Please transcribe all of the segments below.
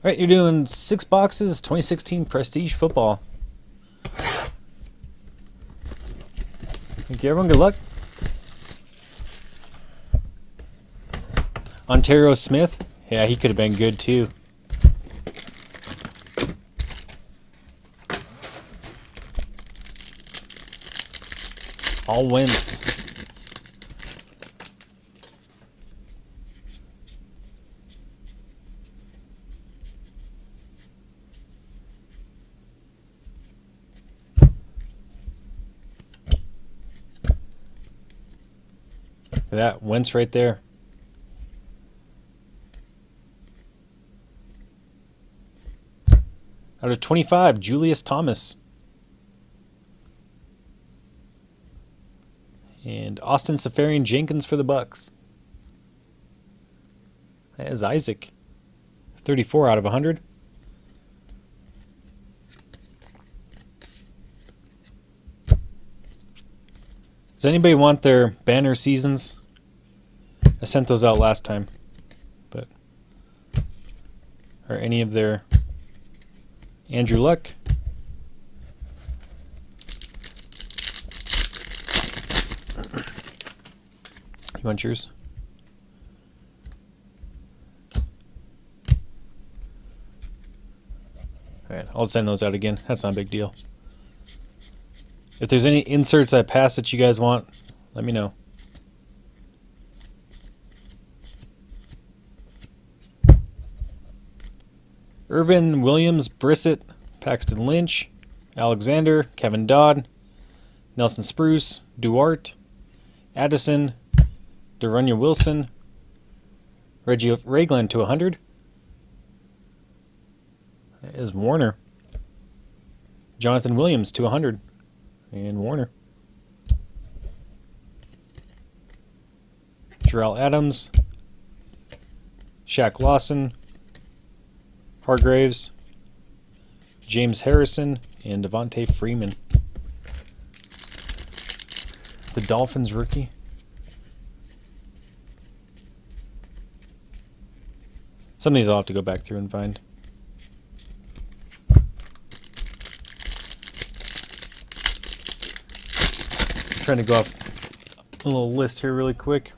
Alright, you're doing 6 boxes, 2016 Prestige Football. Thank you, everyone. Good luck. Ontario Smith. Yeah, he could have been good, too. All wins. That Wentz right there. Out of 25, Julius Thomas. And Austin Seferian-Jenkins for the Bucks. That is Isaac. 34 out of 100. Does anybody want their banner seasons? I sent those out last time. But or any of their Andrew Luck? You want yours? Alright, I'll send those out again. That's not a big deal. If there's any inserts I pass that you guys want, let me know. Irvin, Williams, Brissett, Paxton Lynch, Alexander, Kevin Dodd, Nelson Spruce, Duarte, Addison, Darunya Wilson, Reggie Ragland to 100. That is Warner. Jonathan Williams to 100. And Warner. Jarrell Adams, Shaq Lawson, Hargraves, James Harrison, and Devontae Freeman. The Dolphins rookie. Some of these I'll have to go back through and find. I'm trying to go off a little list here really quick.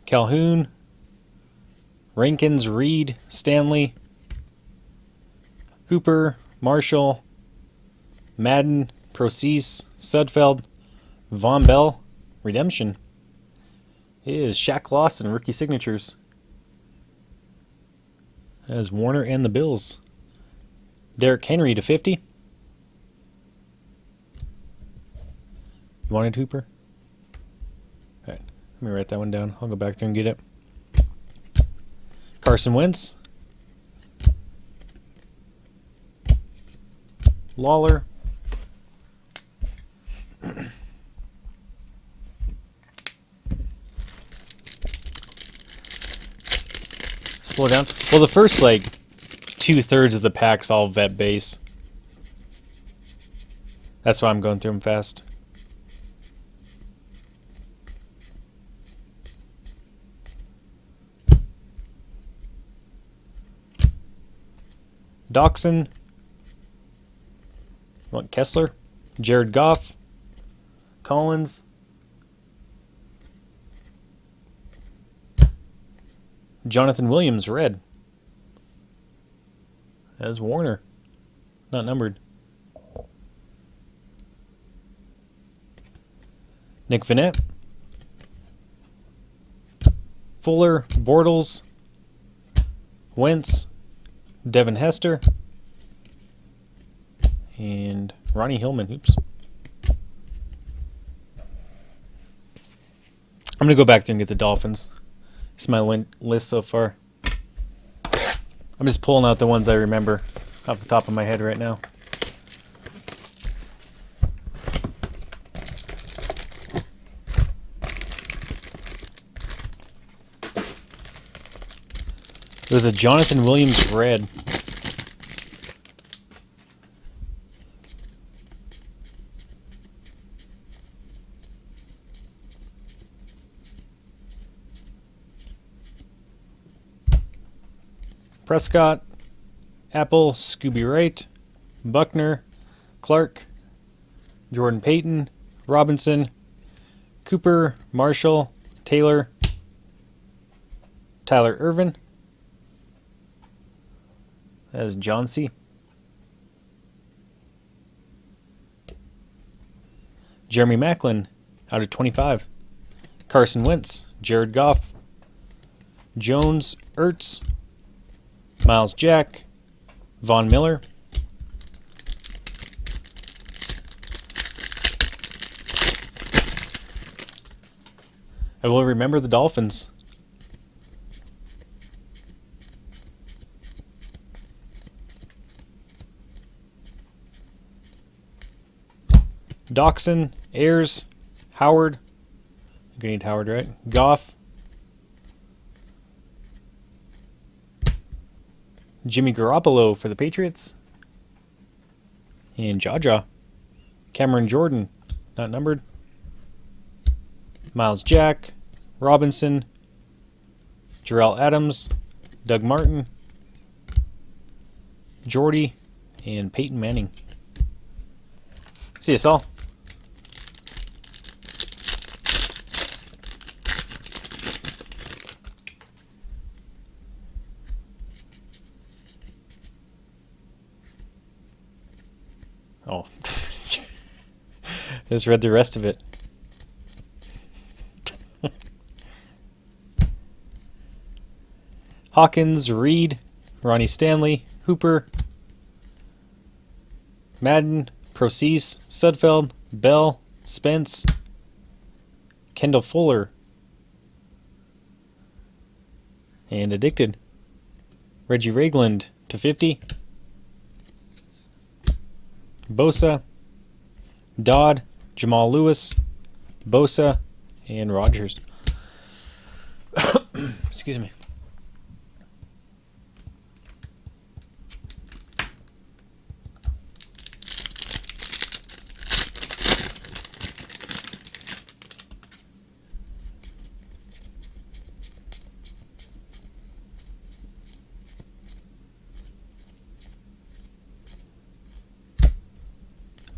Calhoun, Rankins, Reed, Stanley, Hooper, Marshall, Madden, Procease, Sudfeld, Von Bell, Redemption. It is Shaq Lawson, rookie signatures. That is Warner and the Bills. Derrick Henry to 50. You wanted Hooper? All right, let me write that one down. I'll go back there and get it. Carson Wentz. Lawler. Slow down. Well, the first, like, 2/3 of the pack's all vet base. That's why I'm going through them fast. Doxson. Want Kessler? Jared Goff. Collins. Jonathan Williams, red. As Warner. Not numbered. Nick Vannett. Fuller, Bortles. Wentz. Devin Hester. And Ronnie Hillman. Oops. I'm going to go back there and get the Dolphins. This is my list so far. I'm just pulling out the ones I remember off the top of my head right now. There's a Jonathan Williams red. Prescott, Apple, Scooby Wright, Buckner, Clark, Jordan Payton, Robinson, Cooper, Marshall, Taylor, Tyler Irvin. That is John C. Jeremy Maclin out of 25. Carson Wentz, Jared Goff, Jones, Ertz, Miles Jack, Von Miller, I will remember the Dolphins. Doxson, Ayers, Howard. You're going to need Howard, right? Goff. Jimmy Garoppolo for the Patriots. And Jaja. Cameron Jordan, not numbered. Miles Jack, Robinson, Jarrell Adams, Doug Martin, Jordy, and Peyton Manning. See you, Saul. Oh, just read the rest of it. Hawkins, Reed, Ronnie Stanley, Hooper, Madden, Procease, Sudfeld, Bell, Spence, Kendall Fuller, and Addicted. Reggie Ragland to 50. Bosa, Dodd, Jamal Lewis, Bosa, and Rogers. Excuse me.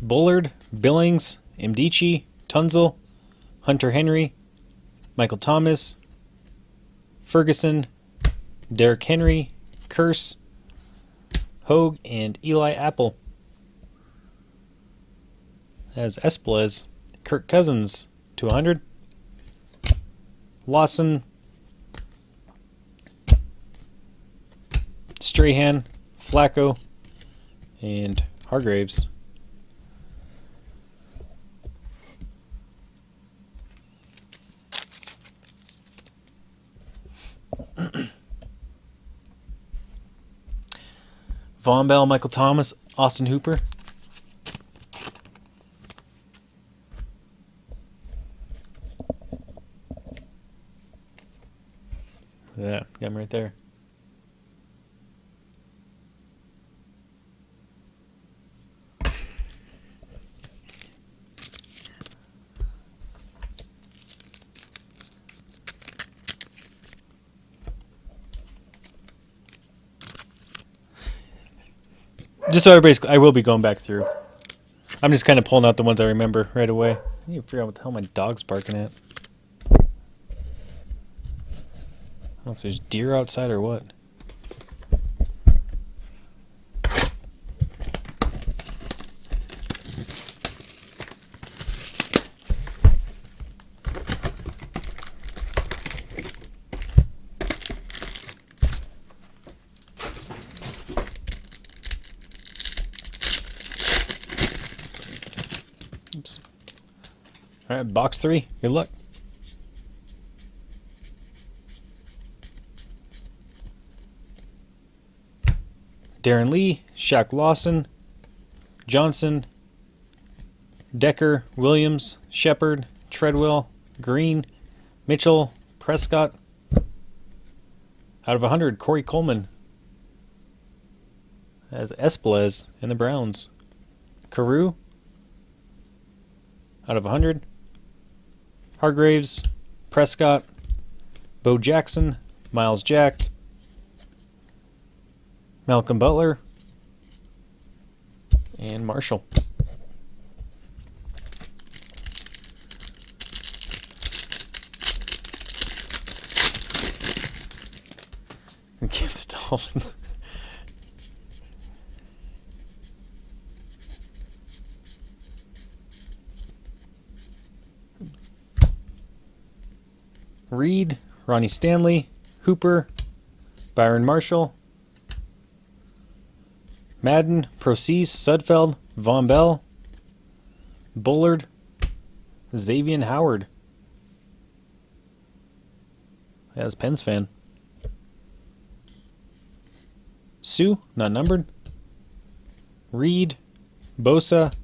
Bullard, Billings, Mdici, Tunzel, Hunter Henry, Michael Thomas, Ferguson, Derrick Henry, Curse, Hogue, and Eli Apple. As Esplez, Kirk Cousins to 100. Lawson, Strahan, Flacco, and Hargraves. Von Bell, Michael Thomas, Austin Hooper. Yeah, got him right there. Just so everybody's, I will be going back through. I'm just kind of pulling out the ones I remember right away. I need to figure out what the hell my dog's barking at. I don't know if there's deer outside or what. Oops. All right, box 3. Good luck. Darren Lee, Shaq Lawson, Johnson, Decker, Williams, Shepard, Treadwell, Green, Mitchell, Prescott. Out of 100, Corey Coleman. As Esplez in the Browns. Carew. Out of 100. Hargraves, Prescott, Bo Jackson, Miles Jack, Malcolm Butler, and Marshall. Get the Dolphins. Reed, Ronnie Stanley, Hooper, Byron Marshall, Madden, Procease, Sudfeld, Von Bell, Bullard, Xavier Howard. That's Pens fan. Sue, not numbered. Reed, Bosa,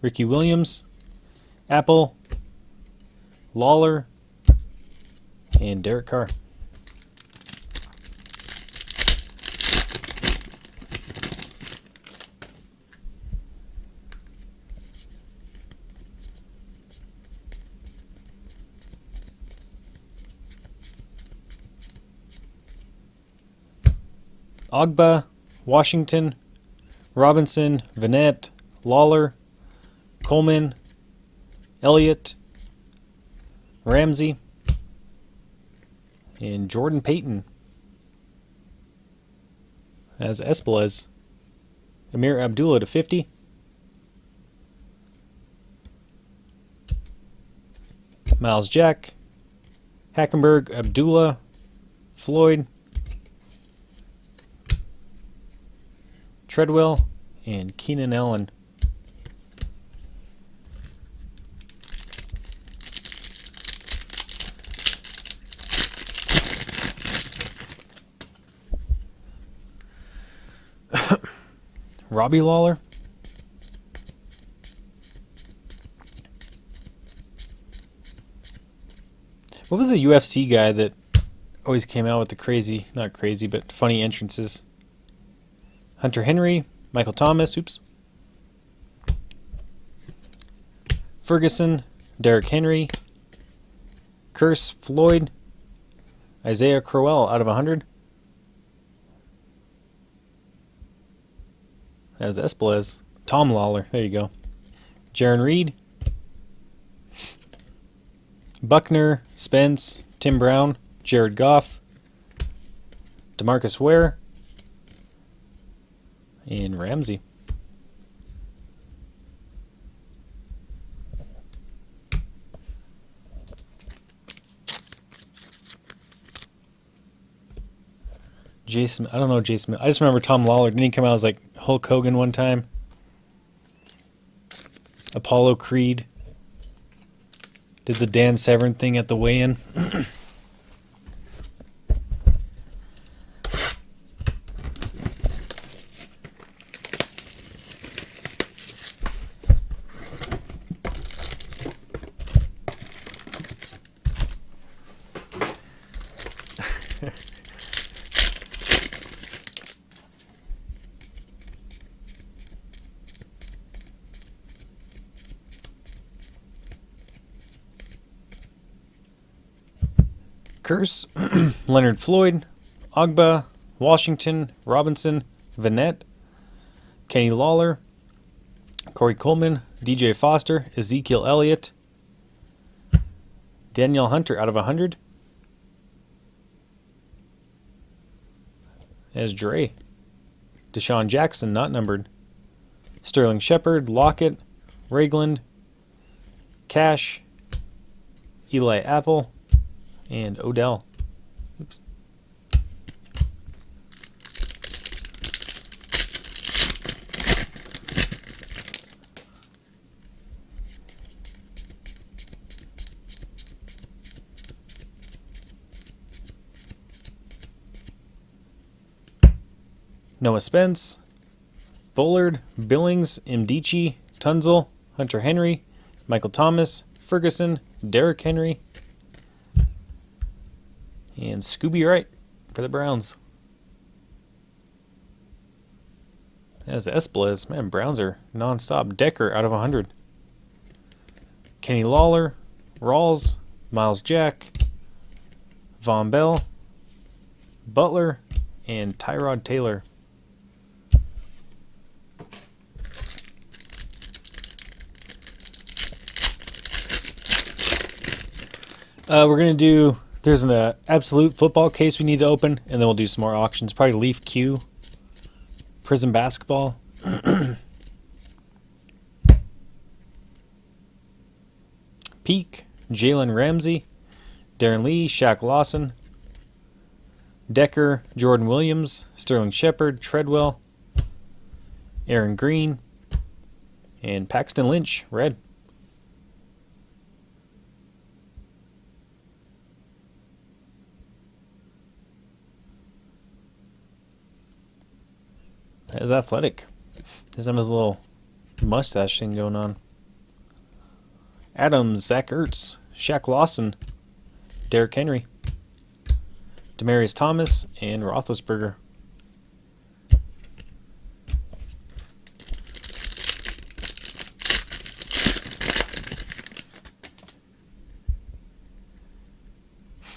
Ricky Williams, Apple, Lawler, and Derek Carr. Ogba, Washington, Robinson, Vanette, Lawler, Coleman, Elliott, Ramsey, and Jordan Payton as Espelez. Amir Abdullah to 50. Miles Jack, Hackenberg, Abdullah, Floyd, Treadwell, and Keenan Allen. Robbie Lawler. What was the UFC guy that always came out with the crazy, not crazy, but funny entrances? Hunter Henry, Michael Thomas, oops. Ferguson, Derrick Henry, Curse, Floyd, Isaiah Crowell out of 100. As Espelez. Tom Lawler, there you go. Jaron Reed, Buckner, Spence, Tim Brown, Jared Goff, DeMarcus Ware, and Ramsey. Jason, I don't know Jason. I just remember Tom Lawler. Didn't he come out as like Hulk Hogan one time? Apollo Creed. Did the Dan Severn thing at the weigh-in. Curse, Leonard Floyd, Ogba, Washington, Robinson, Vanette, Kenny Lawler, Corey Coleman, DJ Foster, Ezekiel Elliott, Danielle Hunter out of 100. As Dre. Deshaun Jackson, not numbered. Sterling Shepard, Lockett, Ragland, Cash, Eli Apple, and Odell. Oops. Noah Spence, Bullard, Billings, Mdici, Tunzel, Hunter Henry, Michael Thomas, Ferguson, Derrick Henry, and Scooby Wright for the Browns. That's Espelez. Man, Browns are non-stop. Decker out of 100. Kenny Lawler, Rawls, Miles Jack, Von Bell, Butler, and Tyrod Taylor. We're going to do, there's an absolute football case we need to open, and then we'll do some more auctions. Probably Leaf Q, Prism Basketball. Peak, Jalen Ramsey, Darren Lee, Shaq Lawson, Decker, Jordan Williams, Sterling Shepard, Treadwell, Aaron Green, and Paxton Lynch, red. That is athletic. There's his little mustache thing going on. Adams, Zach Ertz, Shaq Lawson, Derrick Henry, Demaryius Thomas, and Roethlisberger.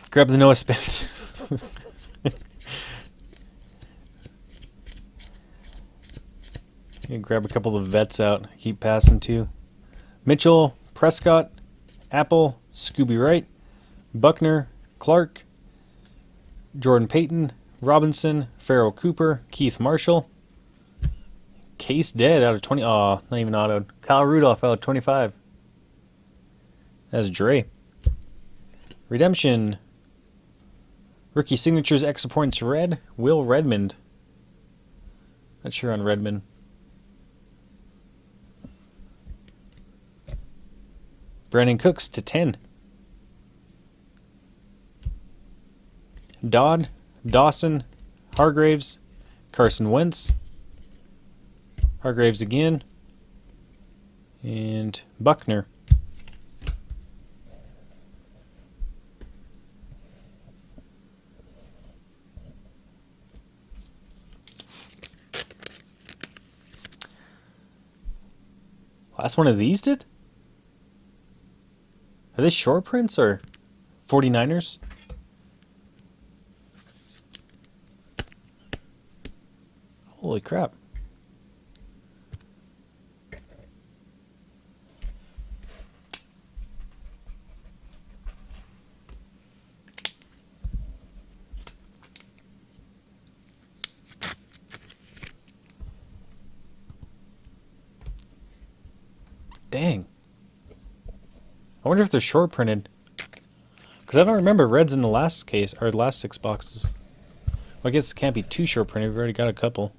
Grab the Noah Spence. Grab a couple of the vets out. Keep passing too. Mitchell, Prescott, Apple, Scooby Wright, Buckner, Clark, Jordan Payton, Robinson, Farrell Cooper, Keith Marshall. Case dead out of 20. Aw, not even autoed. Kyle Rudolph out of 25. That's Dre. Redemption. Rookie signatures, extra points red. Will Redmond. Not sure on Redmond. Brandon Cooks to 10. Dodd, Dawson, Hargraves, Carson Wentz, Hargraves again, and Buckner. Last one of these did? Are they short prints or 49ers? Holy crap. Dang. I wonder if they're short printed. Because I don't remember reds in the last case, or the last 6 boxes. Well, I guess it can't be too short printed. We've already got a couple.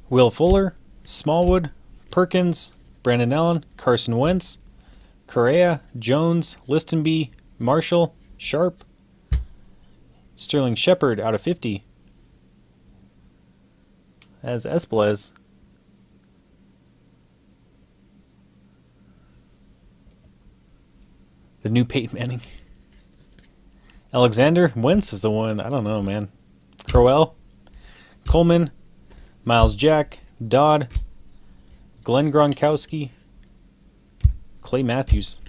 Will Fuller, Smallwood, Perkins, Brandon Allen, Carson Wentz, Correa, Jones, Listenby, Marshall, Sharp, Sterling Shepard out of 50. As Esplez. The new Peyton Manning. Alexander, Wentz is the one. I don't know, man. Crowell, Coleman, Miles Jack, Dodd, Glenn Gronkowski, Clay Matthews.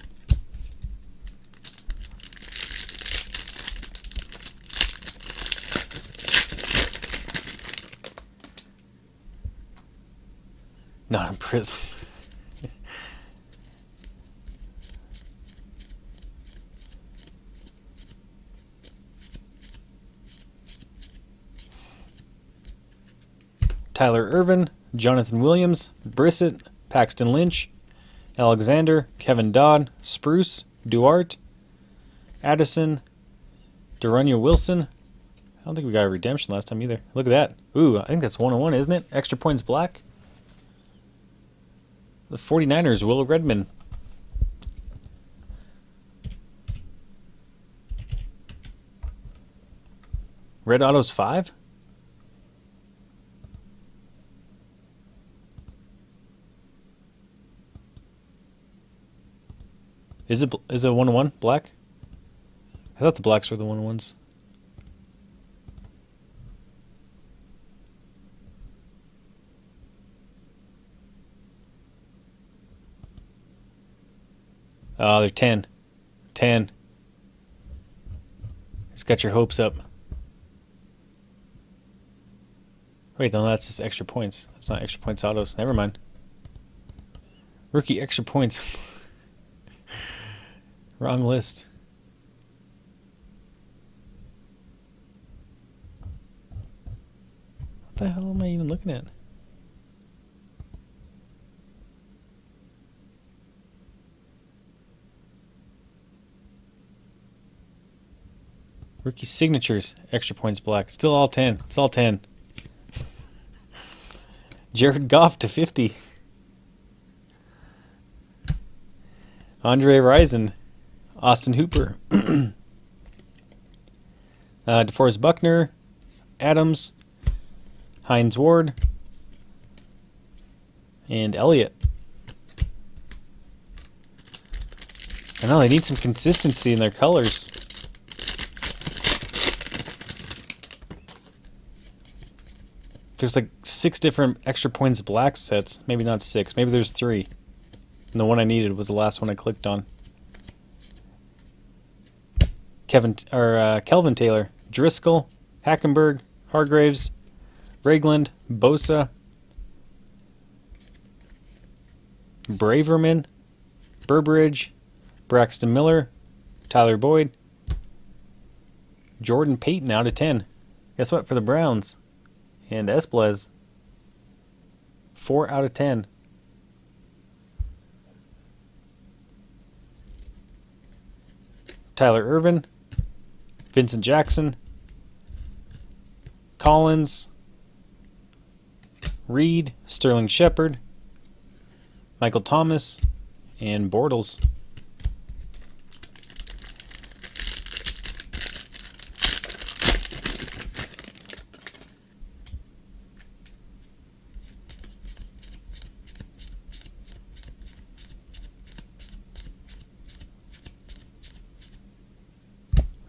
Not in prison. Tyler Irvin, Jonathan Williams, Brissett, Paxton Lynch, Alexander, Kevin Dodd, Spruce, Duarte, Addison, Darunya Wilson. I don't think we got a redemption last time either. Look at that. Ooh, I think that's 101, isn't it? Extra points black. The 49ers, Will Redmond. Red Autos 5? Is it 1-1 black? I thought the blacks were the 1-1s. Oh, they're 10. 10. It's got your hopes up. Wait, no, that's just extra points. That's not extra points autos. Never mind. Rookie extra points. Wrong list. What the hell am I even looking at? Rookie signatures, extra points black. Still all 10. It's all 10. Jared Goff to 50. Andre Rison. Austin Hooper. DeForest Buckner. Adams. Hines Ward. And Elliott. I know they need some consistency in their colors. There's like 6 different extra points black sets. Maybe not 6. Maybe there's 3. And the one I needed was the last one I clicked on. Kelvin Taylor, Driscoll, Hackenberg, Hargraves, Ragland, Bosa, Braverman, Burbridge, Braxton Miller, Tyler Boyd, Jordan Payton out of 10. Guess what? For the Browns. And Esplez, 4 out of 10. Tyler Irvin, Vincent Jackson, Collins, Reed, Sterling Shepard, Michael Thomas, and Bortles.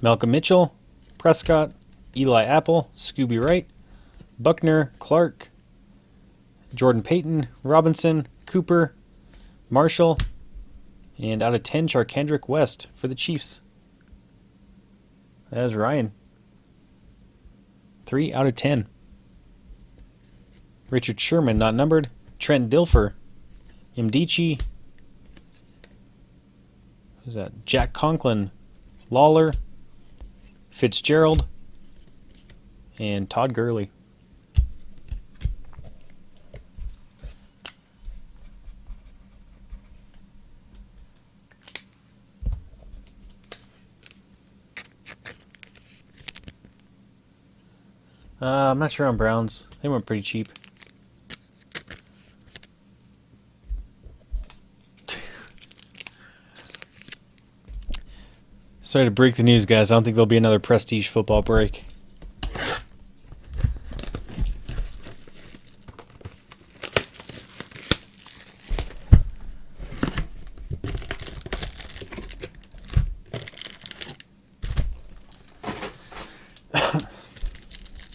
Malcolm Mitchell, Prescott, Eli Apple, Scooby Wright, Buckner, Clark, Jordan Payton, Robinson, Cooper, Marshall, and out of 10, Charkandrick West for the Chiefs. That's Ryan. 3 out of 10. Richard Sherman, not numbered. Trent Dilfer, Mdici, who's that? Jack Conklin, Lawler, Fitzgerald, and Todd Gurley. I'm not sure on Browns. They went pretty cheap. Sorry to break the news, guys. I don't think there'll be another prestige football break.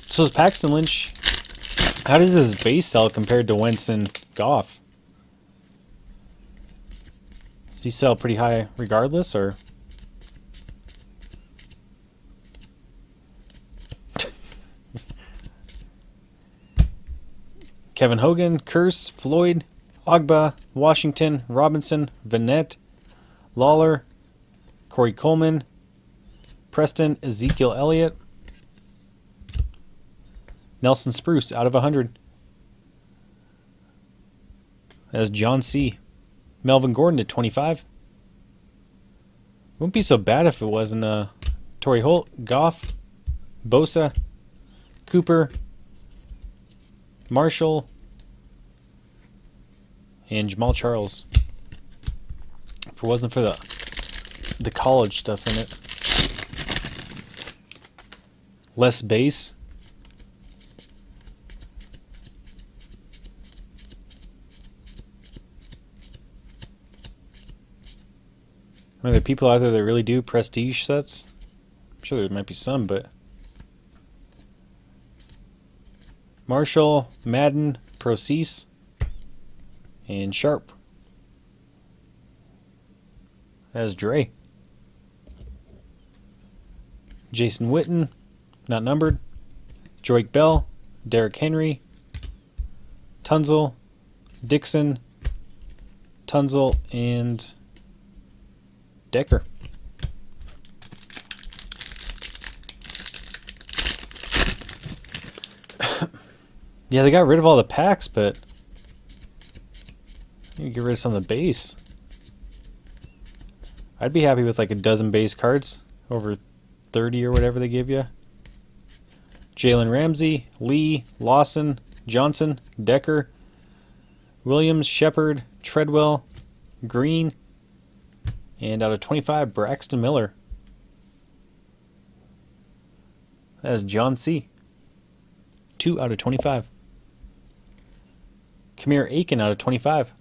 So is Paxton Lynch, how does his base sell compared to Wentz and Goff? Does he sell pretty high regardless, or? Kevin Hogan, Curse, Floyd, Ogba, Washington, Robinson, Vanette, Lawler, Corey Coleman, Preston, Ezekiel Elliott, Nelson Spruce out of 100. That's John C. Melvin Gordon to 25. Wouldn't be so bad if it wasn't Torrey Holt, Goff, Bosa, Cooper, Marshall, and Jamal Charles. If it wasn't for the college stuff in it. Less base. I mean, there are people out there that really do prestige sets. I'm sure there might be some, but Marshall, Madden, Procease, and Sharp. That's Dre. Jason Witten, not numbered. Joique Bell, Derrick Henry, Tunzel, Dixon, Tunzel, and Decker. Yeah, they got rid of all the packs, but you get rid of some of the base. I'd be happy with like a dozen base cards over 30 or whatever they give you. Jalen Ramsey, Lee, Lawson, Johnson, Decker, Williams, Shepard, Treadwell, Green, and out of 25, Braxton Miller. That is John C. 2 out of 25. Kamir Aiken out of 25.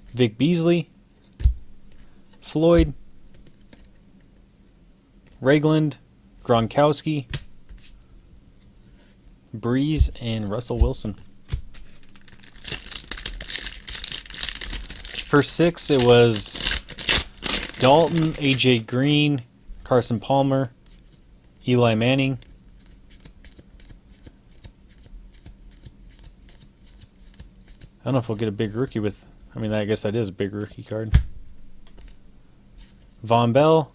Vic Beasley, Floyd, Ragland, Gronkowski, Breeze, and Russell Wilson. First 6, it was Dalton, AJ Green, Carson Palmer, Eli Manning, I don't know if we'll get a big rookie with, I mean, I guess that is a big rookie card. Von Bell,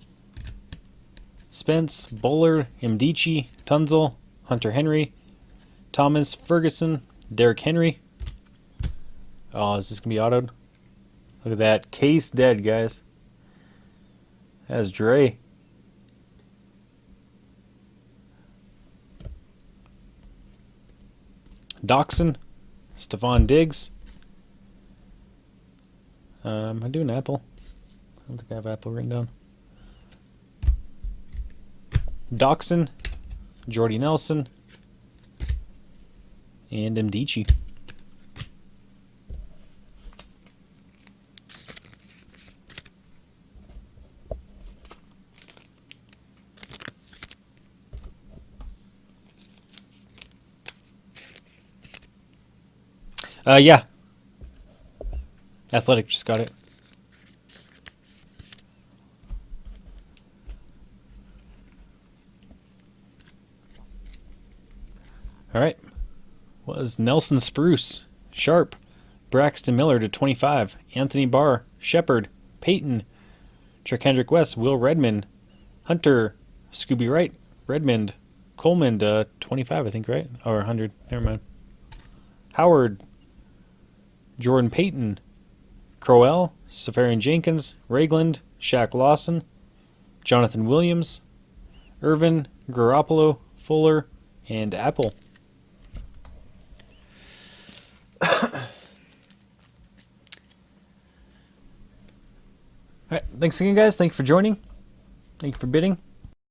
Spence, Bullard, Mdici, Tunzel, Hunter Henry, Thomas, Ferguson, Derrick Henry. Oh, is this going to be autoed? Look at that. Case dead, guys. That's Dre. Doxson, Stephon Diggs. Am I doing Apple? I don't think I have Apple written down. Doxson, Jordy Nelson, and Mdici. Yeah. Athletic just got it. All right. Was Nelson Spruce, Sharp, Braxton Miller to 25, Anthony Barr, Shepard, Peyton, Kendrick West, Will Redmond, Hunter, Scooby Wright, Redmond, Coleman to 25, I think, right? Or 100. Never mind. Howard, Jordan Payton, Crowell, Safarian Jenkins, Ragland, Shaq Lawson, Jonathan Williams, Irvin, Garoppolo, Fuller, and Apple. All right, thanks again, guys. Thank you for joining. Thank you for bidding.